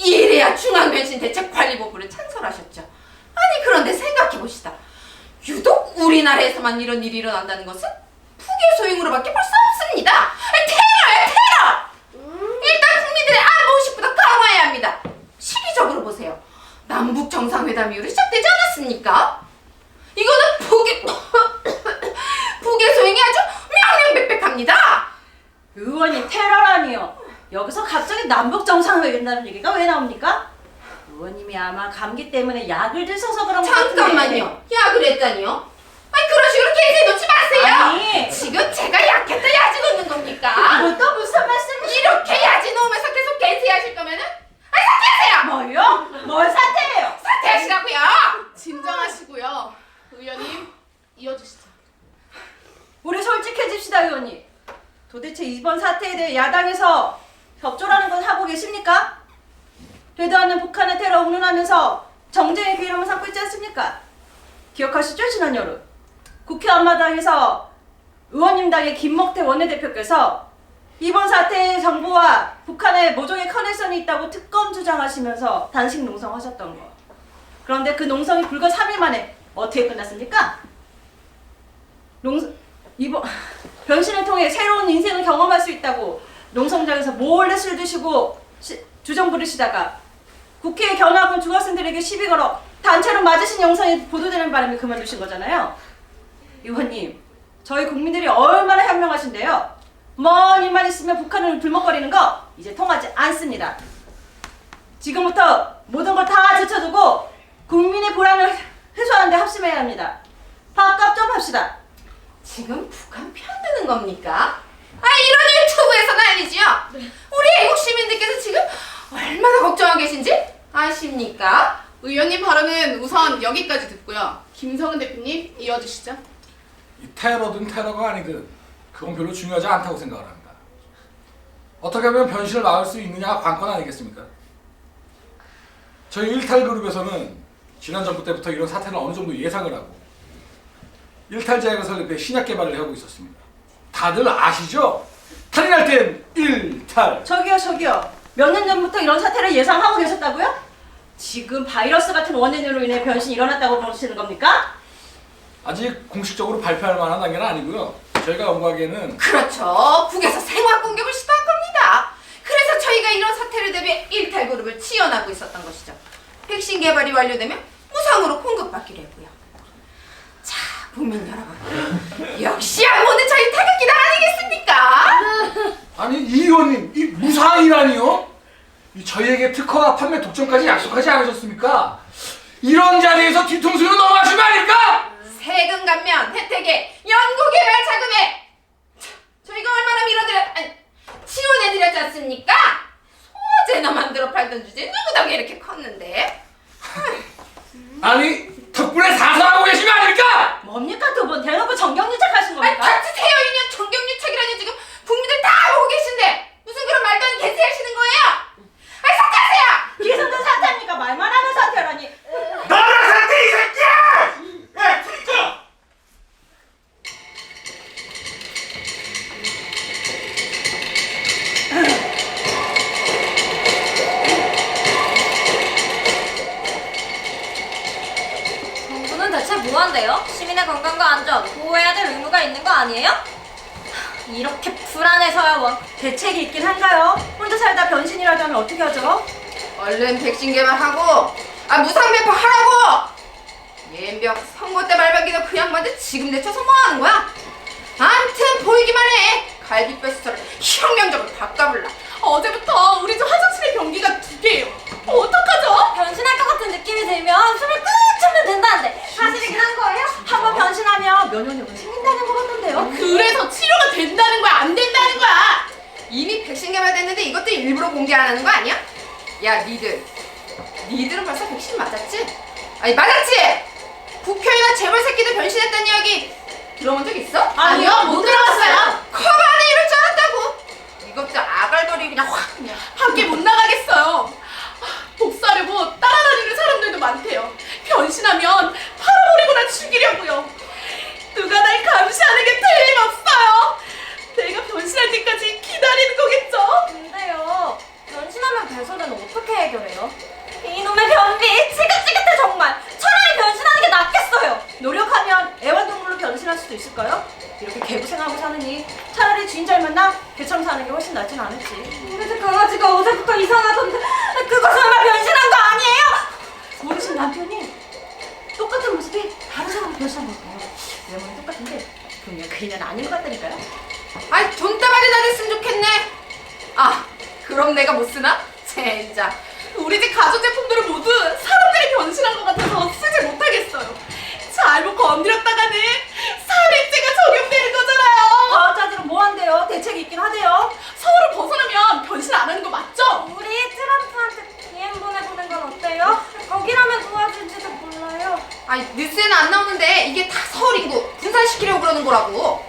이래야 중앙변신대책관리본부를 찬설하셨죠. 아니 그런데 생각해봅시다. 유독 우리나라에서만 이런 일이 일어난다는 것은 북의 소행으로밖에 볼 수 없습니다. 테러예요, 테러! 일단 국민들의 안보 의식부터 강화해야 합니다. 시기적으로 보세요. 남북 정상회담 이후로 시작되지 않았습니까? 이거는 북의 소행이 아주 명명백백합니다. 의원님 테러라니요. 여기서 갑자기 남북 정상회담 얘기가 왜 나옵니까? 의원님이 아마 감기 때문에 약을 드셔서 그런 것 같은데. 잠깐만요. 약을 했다니요? 아니 그런 식으로 개세 놓지 마세요. 아니. 지금 제가 약했다 야지 놓는 겁니까? 이것도 무슨 말씀이세요? 이렇게 야지 놓으면서 계속 개세하실 거면은 사퇴하세요. 뭐요? 뭘 사퇴해요? 사퇴하시라고요. 진정하시고요. 의원님 이어주시죠. 우리 솔직해집시다, 의원님. 도대체 이번 사태에 대해 야당에서 협조라는 건 하고 계십니까? 되도 않는 북한의 테러 운운하면서 정쟁의 기름을 삼고 있지 않습니까? 기억하시죠? 지난 여름 국회 앞마당에서 의원님당의 김목태 원내대표께서 이번 사태에 정부와 북한의 모종의 커넥션이 있다고 특검 주장하시면서 단식 농성하셨던 거. 그런데 그 농성이 불과 3일 만에 어떻게 끝났습니까? 이번 변신을 통해 새로운 인생을 경험할 수 있다고 농성장에서 몰래 술 드시고 주정 부르시다가 국회에 견학온 중학생들에게 시비 걸어 단체로 맞으신 영상이 보도되는 바람에 그만두신 거잖아요. 의원님, 저희 국민들이 얼마나 현명하신데요. 먼 일만 있으면 북한을 불먹거리는 거 이제 통하지 않습니다. 지금부터 모든 걸 다 제쳐두고 국민의 불안을 해소하는 데 합심해야 합니다. 밥값 좀 합시다. 지금 북한 편드는 겁니까? 아 이런 유튜브에서 난리지요. 우리 애국 시민들께서 지금 얼마나 걱정하고 계신지 아십니까? 의원님 발언은 우선 여기까지 듣고요. 김성은 대표님 이어주시죠. 이 테러든 테러가 아니든 그건 별로 중요하지 않다고 생각을 합니다. 어떻게 하면 변신을 막을 수 있느냐가 관건 아니겠습니까? 저희 일탈그룹에서는 지난 정부 때부터 이런 사태를 어느 정도 예상을 하고 일탈제약을 설립해 신약 개발을 하고 있었습니다. 다들 아시죠? 탈이 날 땐 일탈. 저기요. 몇 년 전부터 이런 사태를 예상하고 계셨다고요? 지금 바이러스 같은 원인으로 인해 변신이 일어났다고 보시는 겁니까? 아직 공식적으로 발표할 만한 단계는 아니고요. 저희가 연구하기에는 그렇죠. 북에서 생화 공격을 시도한 겁니다. 그래서 저희가 이런 사태를 대비해 일탈그룹을 지원하고 있었던 것이죠. 백신 개발이 완료되면 무상으로 공급받기로 했고요. 자, 국민 여러분, 역시 안보는 저희 타격기다 아니겠습니까? 아니 이 의원님 이 무상이라니요? 이 저희에게 특허와 판매 독점까지 약속하지 않으셨습니까? 이런 자리에서 뒤통수로 넘어가시면 아닙니까? 세금 감면 혜택에 연구개발 자금에 저희가 얼마나 지원해드렸지 않습니까? 소화제나 만들어 팔던 주제 누구 덕에 이렇게 컸는데? 아니 덕분에 사서하고 계시면 아닙니까? 뭡니까 두 분 대놓고 정경유착 하신 겁니까? 닥치세요. 2년 정경유착이라니 지금 국민들 다 보고 계신데 무슨 그런 말도 안 되는 개세하시는 거예요? 사퇴하세요! 기승전 사태입니까? 말만 하면 사태라니. 너는 사태 이 새끼야! 야 진짜! 정부는 대체 뭐한대요? 시민의 건강과 안전 보호해야 될 의무가 있는 거 아니에요? 이렇게 불안해서야 뭐. 대책이 있긴 한가요? 혼자 살다 변신이라도 하면 어떻게 하죠? 얼른 백신 개발하고 무상 배포하라고! 예병 선거 때 말박이던 그 양반들 지금 내쳐서 뭐하는 거야? 암튼 보이기만 해. 갈비뼈 시설을 혁명적으로 바꿔볼라. 어제부터 우리 집 화장실에 변기가 2개예요. 어떡하죠? 변신할 것 같은 느낌이 들면 숨을 꾹 참으면 된다는데 사실이긴 한 거예요? 한번 변신하면 면역력이 생긴다는 거 같던데요? 그래서 치료가 된다는 거야, 안 된다는 거야? 이미 백신 개발됐는데 이것도 일부러 공개 안 하는 거 아니야? 야 니들은 벌써 백신 맞았지? 아니 맞았지? 국회의원 재벌 새끼들 변신했다는 이야기 들어본 적 있어? 아니요, 못 들어봤어요. 커버 안에 이럴 줄 알았다고. 이것도 아갈거리 그냥 확 밖에 못 나가겠어요. 복수하려고 따라다니는 사람들도 많대요. 변신하면 팔아버리거나 죽이려고요. 누가 날 감시하는 게 틀림없어요. 내가 변신할 때까지 기다리는 거겠죠? 근데요 변신하면 배설은 어떻게 해결해요? 거예요? 이놈의 변비 지긋지긋해 정말. 차라리 변신하는 게 낫겠어요. 노력하면 애완동물로 변신할 수도 있을까요? 이렇게 개고생하고 사느니 차라리 주인 잘 만나 개처럼 사는 게 훨씬 낫진 않을지. 우리 집 강아지가 어제부터 이상하던데 그거 설마 변신한 거 아니에요? 모르신 남편이 똑같은 모습이 다른 사람으로 변신한 걸까요? 외모는 똑같은데 분명 그이는 아닌 것 같다니까요? 아이 돈다발이 나 됐으면 좋겠네. 아 그럼 내가 못 쓰나? 진짜 우리 집 가전제품들은 모두 사람들이 변신한 것 같아서 쓰지 못하겠어요. 잘못 건드렸다가는 살인죄가 적용되는 거잖아요. 과학자들은 뭐 한대요? 대책이 있긴 하대요. 서울을 벗어나면 변신 안 하는 거 맞죠? 우리 트럼프한테 DM 보내보는 건 어때요? 거기라면 도와줄지도 몰라요. 아니 뉴스에는 안 나오는데 이게 다 서울 인구 분산시키려고 그러는 거라고.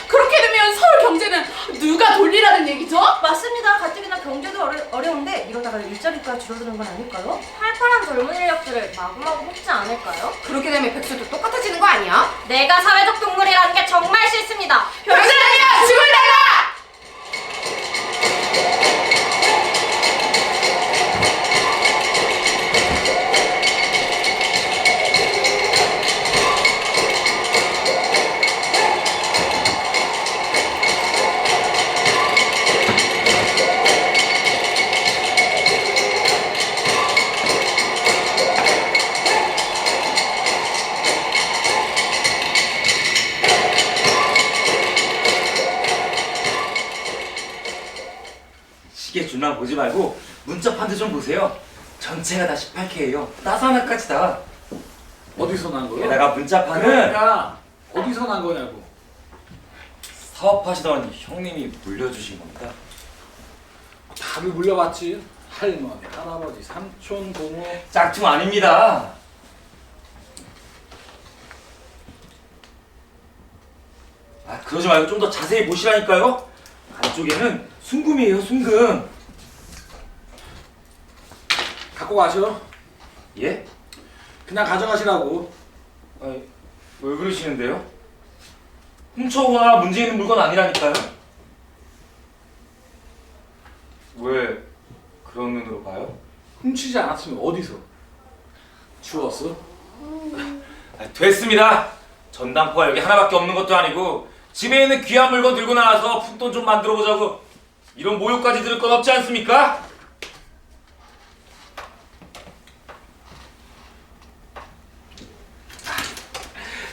그렇게 되면 서울 경제는 누가 돌리라는 얘기죠? 맞습니다. 가뜩이나 경제도 어려운데 이러다가 일자리가 줄어드는 건 아닐까요? 팔팔한 젊은 인력들을 마구마구 뽑지 않을까요? 그렇게 되면 백수도 똑같아지는 거 아니야? 내가 사회적 동물이라는 게 정말 싫습니다. 변신 아니야! 죽을 내가! 시계 줄만 보지 말고 문자판도 좀 보세요. 전체가 다 18K예요. 따서 하나까지 다. 어디서 난 거야? 게다가 문자판은 그러니까 어디서 난 거냐고. 사업하시던 형님이 물려주신 겁니다. 다들 물려봤지. 할머니, 할아버지, 삼촌, 고모. 짝퉁 아닙니다. 아 그러지 말고 좀 더 자세히 보시라니까요. 안쪽에는 순금이에요, 순금. 갖고 가셔. 예? 그냥 가져가시라고. 아니, 왜 그러시는데요? 훔쳐오거나 문제 있는 물건 아니라니까요? 왜 그런 눈으로 봐요? 훔치지 않았으면 어디서? 주웠어? 아, 됐습니다. 전당포가 여기 하나밖에 없는 것도 아니고 집에 있는 귀한 물건 들고 나와서 푼돈 좀 만들어 보자고 이런 모욕까지 들을 건 없지 않습니까?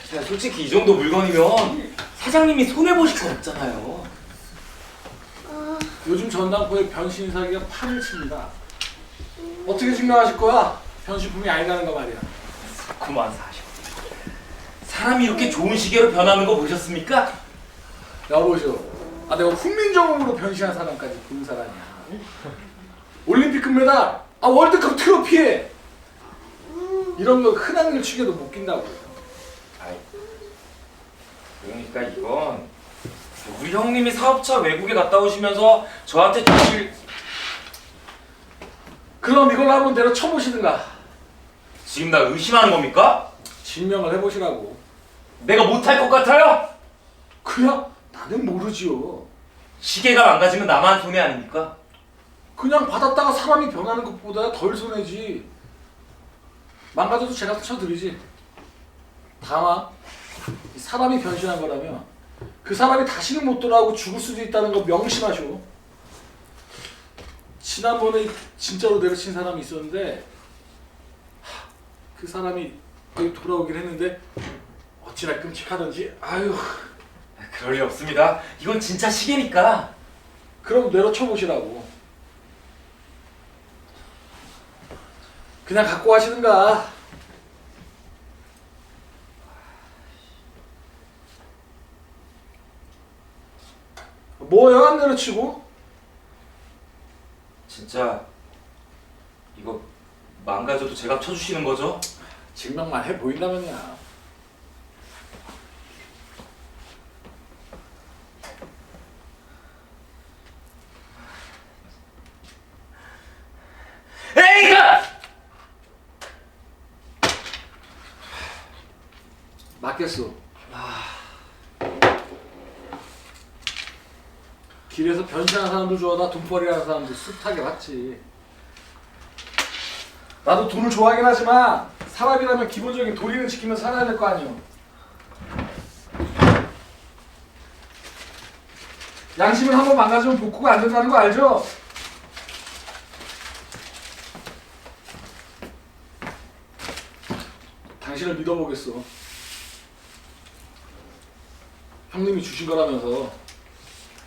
자, 솔직히 이 정도 물건이면 사장님이 손해보실 건 없잖아요. 요즘 전당포에 변신 사기가 판을 칩니다. 어떻게 증명하실 거야? 변신품이 아니라는 거 말이야. 그만 사셔. 사람이 이렇게 좋은 시계로 변하는 거 보셨습니까? 여보시오. 아 내가 훈민정음으로 변신한 사람까지 본 사람이야. 올림픽 금메달, 아 월드컵 트로피. 이런 거 흔한 일 축에도 못 낀다고. 아이, 그러니까 이건 우리 형님이 사업차 외국에 갔다 오시면서 저한테 주실. 그럼 이걸로 한번 내려 쳐보시든가. 지금 나 의심하는 겁니까? 증명을 해보시라고. 내가 못할 것 같아요? 그야 나는 모르지요. 시계가 망가지면 나만 손해 아닙니까? 그냥 받았다가 사람이 변하는 것보다 덜 손해지. 망가져도 제가 쳐드리지. 다만 이 사람이 변신한 거라면 그 사람이 다시는 못 돌아오고 죽을 수도 있다는 거 명심하시오. 지난번에 진짜로 내려친 사람이 있었는데 그 사람이 거의 돌아오긴 했는데 어찌나 끔찍하던지. 아유. 그럴 리 없습니다. 이건 진짜 시계니까. 그럼 내려쳐보시라고. 그냥 갖고 가시든가. 뭐요? 안 내려치고? 진짜 이거 망가져도 제가 쳐주시는 거죠? 증명만 해 보인다면야. 에이가! 맞겠어. 길에서 변신하는 사람도 좋아하다 돈벌이하는 사람도 숱하게 봤지. 나도 돈을 좋아하긴 하지만 사람이라면 기본적인 도리는 지키면서 살아야 될 거 아니에요. 양심을 한번 망가지면 복구가 안 된다는 거 알죠? 당신을 믿어보겠어. 형님이 주신 거라면서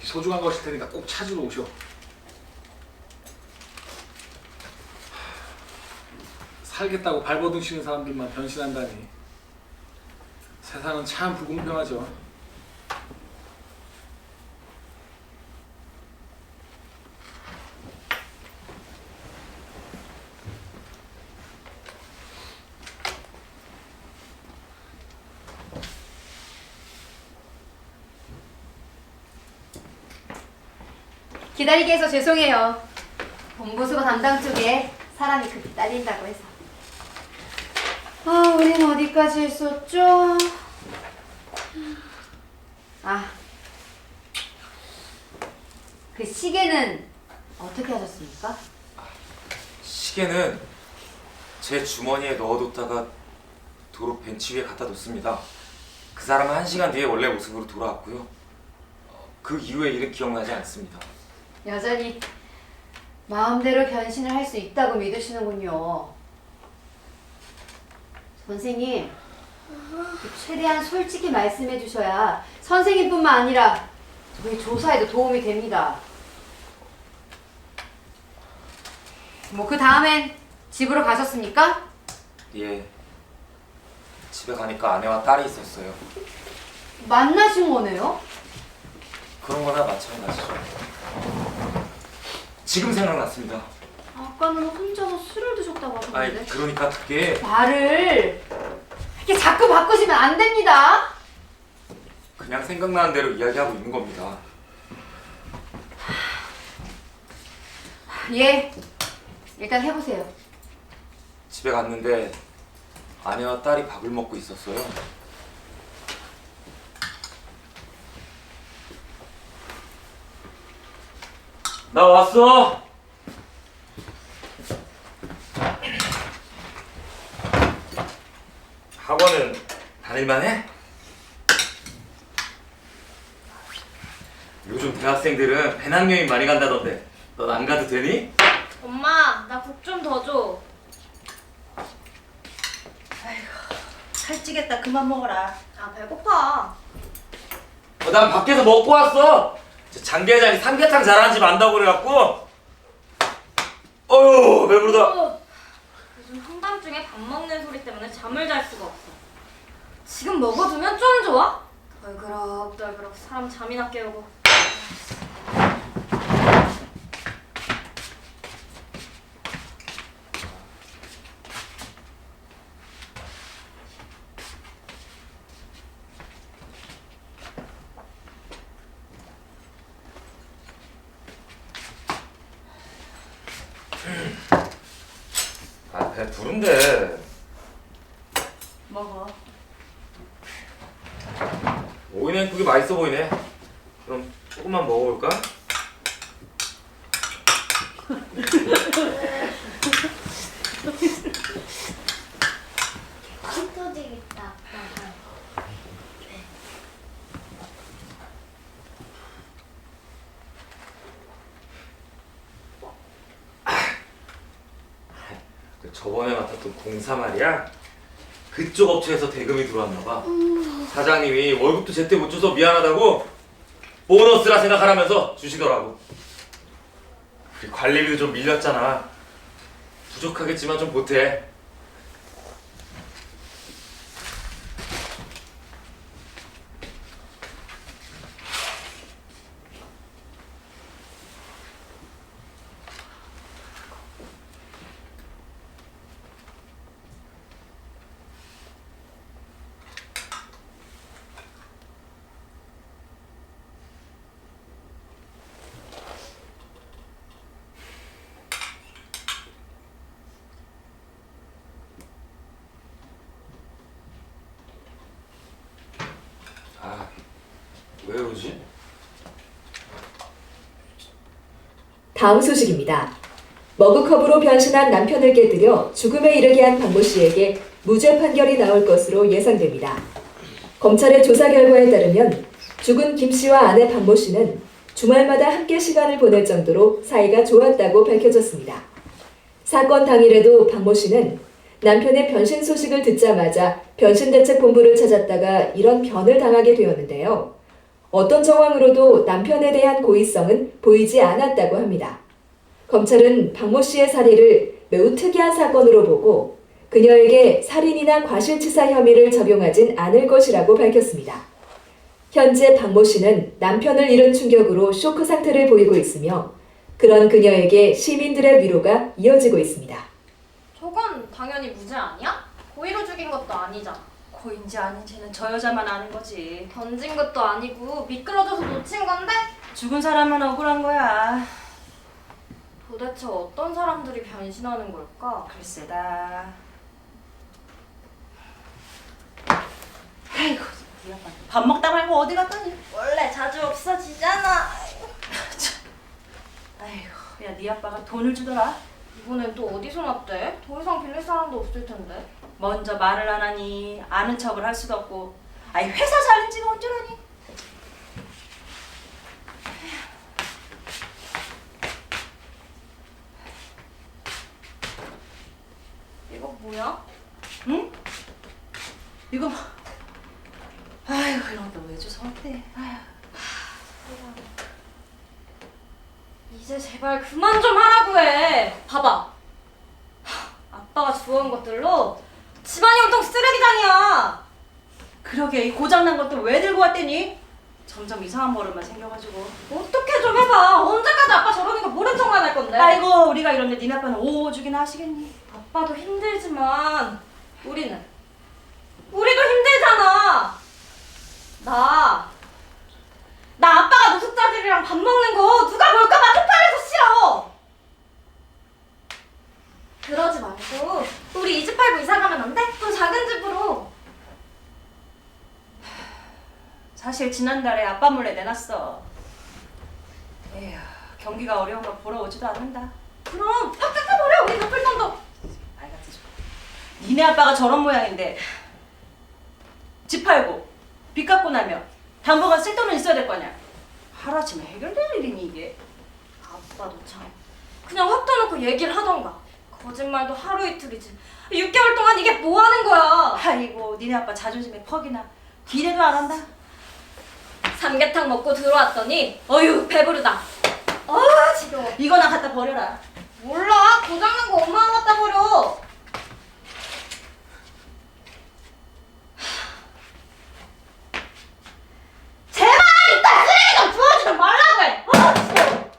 소중한 것일 테니까 꼭 찾으러 오셔. 살겠다고 발버둥치는 사람들만 변신한다니. 세상은 참 불공평하죠. 기다리게 해서 죄송해요. 본부수거 담당 쪽에 사람이 급히 딸린다고 해서. 아, 우린 어디까지 했었죠? 그 시계는 어떻게 하셨습니까? 시계는 제 주머니에 넣어뒀다가 도로 벤치 위에 갖다 뒀습니다. 그 사람은 1시간 뒤에 원래 모습으로 돌아왔고요. 그 이후의 일은 기억나지 않습니다. 여전히 마음대로 변신을 할 수 있다고 믿으시는군요. 선생님, 최대한 솔직히 말씀해 주셔야 선생님뿐만 아니라 저희 조사에도 도움이 됩니다. 뭐 그 다음엔 집으로 가셨습니까? 예. 집에 가니까 아내와 딸이 있었어요. 만나신 거네요? 그런 거나 마찬가지죠. 지금 생각났습니다. 아까는 혼자서 술을 드셨다고 하셨는데. 아니, 그러니까 그게 말을 이렇게 자꾸 바꾸시면 안 됩니다. 그냥 생각나는 대로 이야기하고 있는 겁니다. 예, 일단 해보세요. 집에 갔는데 아내와 딸이 밥을 먹고 있었어요. 나 왔어. 학원은 다닐만 해? 요즘 대학생들은 배낭여행 많이 간다던데 넌 안 가도 되니? 엄마, 나 국 좀 더 줘. 살찌겠다. 그만 먹어라. 아, 배고파. 난 밖에서 먹고 왔어. 장 계장이 삼계탕 잘하는 집 안다고 그래갖고. 어휴 배부르다. 요즘 한밤중에 밥 먹는 소리 때문에 잠을 잘 수가 없어. 지금 먹어두면 좀 좋아? 덜그럭 사람 잠이나 깨우고. 아 배 부른데. 먹어. 오이냉국이 맛있어 보이네. 그럼 조금만 먹어볼까? 피 터지겠다. 저번에 맡았던 공사 말이야. 그쪽 업체에서 대금이 들어왔나봐. 사장님이 월급도 제때 못 줘서 미안하다고 보너스라 생각하라면서 주시더라고. 그리고 관리비도 좀 밀렸잖아. 부족하겠지만 좀 보태. 아, 왜 이러지? 다음 소식입니다. 머그컵으로 변신한 남편을 깨뜨려 죽음에 이르게 한 박모 씨에게 무죄 판결이 나올 것으로 예상됩니다. 검찰의 조사 결과에 따르면 죽은 김 씨와 아내 박모 씨는 주말마다 함께 시간을 보낼 정도로 사이가 좋았다고 밝혀졌습니다. 사건 당일에도 박모 씨는 남편의 변신 소식을 듣자마자 변신대책본부를 찾았다가 이런 변을 당하게 되었는데요. 어떤 정황으로도 남편에 대한 고의성은 보이지 않았다고 합니다. 검찰은 박모 씨의 사례를 매우 특이한 사건으로 보고 그녀에게 살인이나 과실치사 혐의를 적용하진 않을 것이라고 밝혔습니다. 현재 박모 씨는 남편을 잃은 충격으로 쇼크 상태를 보이고 있으며 그런 그녀에게 시민들의 위로가 이어지고 있습니다. 저건 당연히 무죄 아니야? 고의로 죽인 것도 아니잖아. 고인지 아닌지는 저 여자만 아는 거지. 던진 것도 아니고 미끄러져서 놓친 건데? 죽은 사람은 억울한 거야. 도대체 어떤 사람들이 변신하는 걸까? 글쎄다. 아이고, 네 아빠 밥 먹다 말고 어디 갔더니? 원래 자주 없어지잖아. 아이고, 야, 네 아빠가 돈을 주더라. 이번엔 또 어디서 났대? 더 이상 빌릴 사람도 없을 텐데. 먼저 말을 안 하니 아는 척을 할 수도 없고. 아이, 회사 살린 지가 언제라니? 이거 뭐야? 응? 이거 뭐? 아이고, 이런 거 왜 주워왔대? 아휴. 이제 제발 그만 좀 하라고 해. 봐봐. 아빠가 주워온 것들로 집안이 온통 쓰레기장이야. 그러게, 이 고장난 것도 왜 들고 왔대니? 점점 이상한 버릇만 생겨가지고. 어떻게 좀 해봐. 언제까지 아빠 저러는 거 모른 척만 할 건데. 아이고, 우리가 이런데 니네 아빠는 오죽이나 하시겠니? 아빠도 힘들지만 우리도 힘들잖아. 나 아빠가 노숙자들이랑 밥 먹는 거 누가 볼까봐 쪽팔려서 싫어. 그러지 말고 우리 이 집 팔고 이사 가면 안 돼? 더 작은 집으로. 사실 지난달에 아빠 몰래 내놨어. 에휴, 경기가 어려운 걸 보러 오지도 않는다. 그럼 확 깎아버려. 우리 갚을 돈도. 말 같지 좀. 니네 아빠가 저런 모양인데 집 팔고 빚 갚고 나면 당분간 쓸 돈은 있어야 될 거 아니야. 하루아침에 해결될 일이니 이게. 아빠도 참. 그냥 확 터놓고 얘기를 하던가. 거짓말도 하루 이틀이지. 6개월 동안 이게 뭐 하는 거야? 아이고, 니네 아빠 자존심에 퍽이나. 기대도 안 한다. 삼계탕 먹고 들어왔더니 어휴 배부르다. 지겨워. 이거나 갖다 버려라. 몰라. 고장난 거 엄마가 갖다 버려. 제발 이따 쓰레기 좀 주워주지 말라고 해. 지겨워.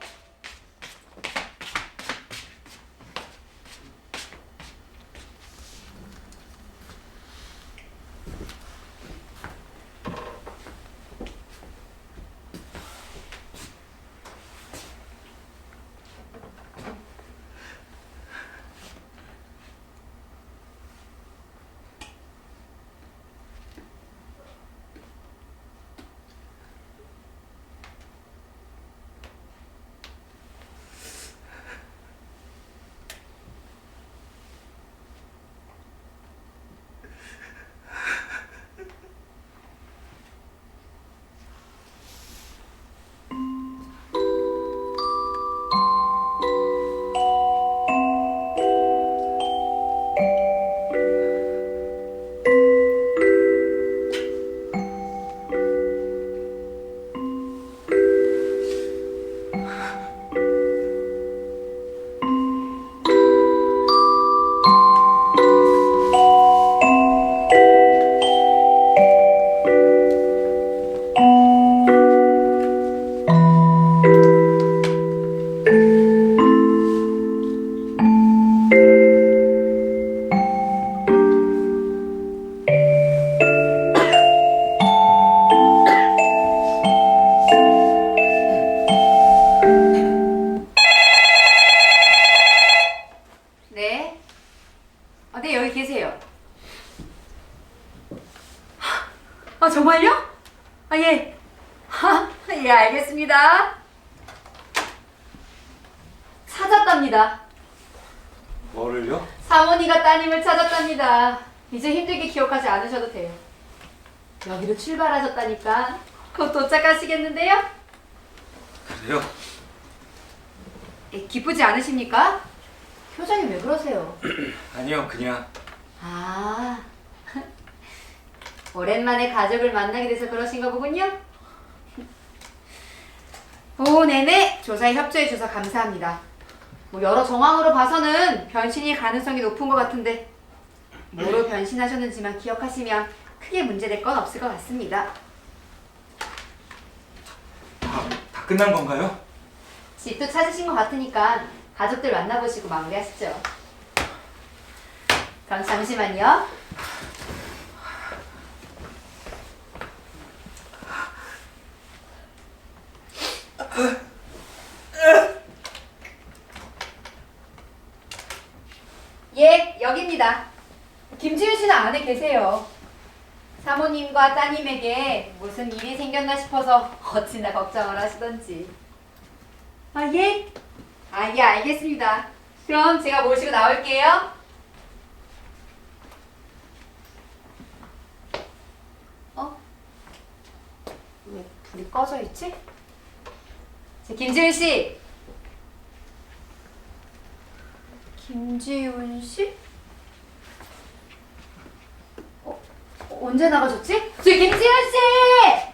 네, 여기 계세요. 정말요? 예. 예, 알겠습니다. 찾았답니다. 뭐를요? 사모니가 따님을 찾았답니다. 이제 힘들게 기억하지 않으셔도 돼요. 여기로 출발하셨다니까 곧 도착하시겠는데요? 그래요? 기쁘지 않으십니까? 표정이 왜 그러세요? 아니요, 그냥. 아, 오랜만에 가족을 만나게 돼서 그러신가 보군요. 오, 네네. 조사에 협조해 주셔서 감사합니다. 뭐 여러 정황으로 봐서는 변신일 가능성이 높은 것 같은데 뭐로 변신하셨는지만 기억하시면 크게 문제될 건 없을 것 같습니다. 다 끝난 건가요? 집도 찾으신 것 같으니까 가족들 만나보시고 마무리하시죠. 그럼 잠시만요. 예, 여기입니다. 김지윤 씨는 안에 계세요. 사모님과 따님에게 무슨 일이 생겼나 싶어서 어찌나 걱정을 하시던지. 아, 예? 아, 예, 알겠습니다. 그럼 제가 모시고 나올게요. 어? 왜 불이 꺼져 있지? 김지윤 씨! 김지윤 씨? 언제 나가셨지? 김지윤 씨!